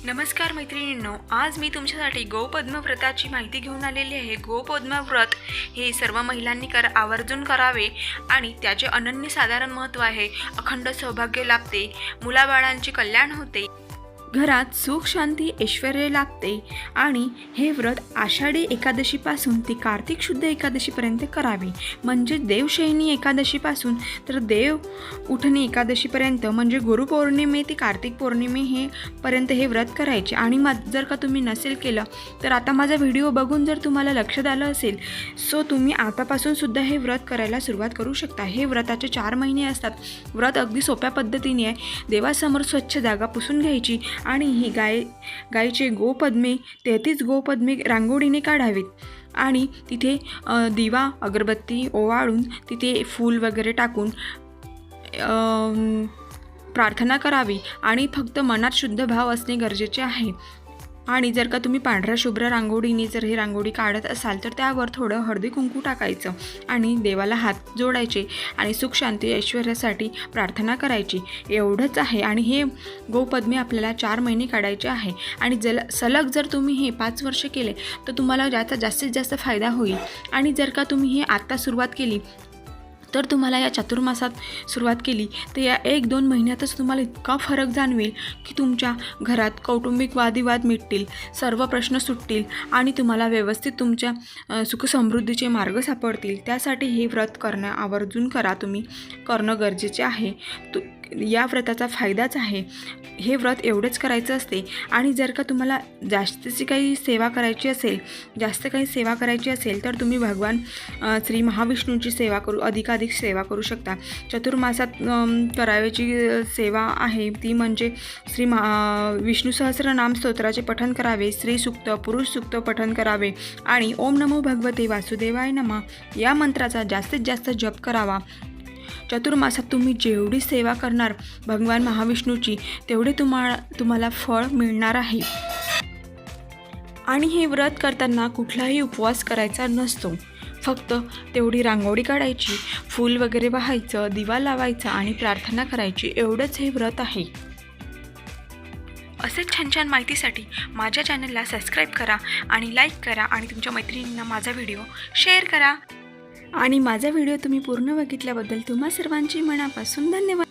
नमस्कार मैत्रिणींनो, आज मी तुमच्यासाठी गोपद्म व्रताची माहिती घेऊन आलेली आहे। गोपद्म व्रत हे सर्व महिलांनी आवर्जून करावे आणि त्याचे अनन्यसाधारण महत्त्व आहे। अखंड सौभाग्य लाभते, मुलाबाळांचे कल्याण होते, घरात सुख शांती ऐश्वर्य लागते आणि हे व्रत आषाढी एकादशीपासून ते कार्तिक शुद्ध एकादशीपर्यंत करावे। म्हणजे देवशयनी एकादशीपासून तर देव उठणी एकादशीपर्यंत म्हणजे गुरुपौर्णिमे ते कार्तिक पौर्णिमे हे पर्यंत हे व्रत करायचे। आणि जर का तुम्ही नसेल केलं तर आता माझा व्हिडिओ बघून जर तुम्हाला लक्षात आलं असेल सो तुम्ही आतापासून सुद्धा हे व्रत करायला सुरुवात करू शकता। हे व्रताचे 4 महिने असतात। व्रत अगदी सोप्या पद्धतीने आहे। देवासमोर स्वच्छ जागा पुसून घ्यायची आणि ही गायीचे गोपद्मे 33 गोपद्मे रांगोळीने काढावीत आणि तिथे दिवा अगरबत्ती ओवाळून तिथे फूल वगैरे टाकून प्रार्थना करावी आणि फक्त मनात शुद्ध भाव असणे गरजेचे आहे। आणि जर का तुम्ही पांढऱ्या शुभ्र रांगोळीने जर हे रांगोळी काढत असाल तर त्यावर थोडं हळदी कुंकू टाकायचं आणि देवाला हात जोडायचे आणि सुख शांती ऐश्वर्यासाठी प्रार्थना करायची। एवढंच आहे। आणि हे गोपद्मे आपल्याला 4 महिने काढायचे आहे आणि सलग जर तुम्ही हे 5 वर्ष केले तर तुम्हाला याचा जास्तीत जास्त फायदा होईल। आणि जर का तुम्ही हे आत्ता सुरुवात केली तर तुम्हाला या चातुर्मासात सुरुवात केली तर या 1-2 महिन्यातच तुम्हाला इतका फरक जाणवेल की तुमच्या घरात कौटुंबिक वादविवाद मिटतील, सर्व प्रश्न सुटतील आणि तुम्हाला व्यवस्थित तुमच्या सुखसमृद्धीचे मार्ग सापडतील। त्यासाठी हे व्रत आवर्जून तुम्ही करणं गरजेचे आहे। या व्रताचा फायदाच आहे। हे व्रत एवढंच करायचं असते। आणि जर का तुम्हाला जास्त काही सेवा करायची असेल तर तुम्ही भगवान श्री महाविष्णूंची सेवा अधिकाधिक सेवा करू शकता। चतुर्मासात करायची सेवा आहे ती म्हणजे विष्णू सहस्रनाम स्तोत्राचे पठण करावे, स्त्री सूक्त पुरुष सूक्त पठण करावे आणि ओम नमो भगवते वासुदेवाय नमः या मंत्राचा जास्तीत जास्त जप करावा। चतुर्मासात तुम्ही जेवढी सेवा करणार भगवान महाविष्णूची तेवढे तुम्हाला फळ मिळणार आहे। आणि हे व्रत करताना कुठलाही उपवास करायचा नसतो। फक्त तेवढी रांगोळी काढायची, फूल वगैरे वाहायचं, दिवा लावायचा आणि प्रार्थना करायची, एवढंच हे व्रत आहे। असेच छान छान माहितीसाठी माझ्या चॅनलला सबस्क्राईब करा आणि लाईक करा आणि तुमच्या मैत्रिणींना माझा व्हिडिओ शेअर करा। आणि माझा व्हिडिओ तुम्ही पूर्ण बघितल्याबद्दल तुम्हा सर्वांची मनापासून धन्यवाद।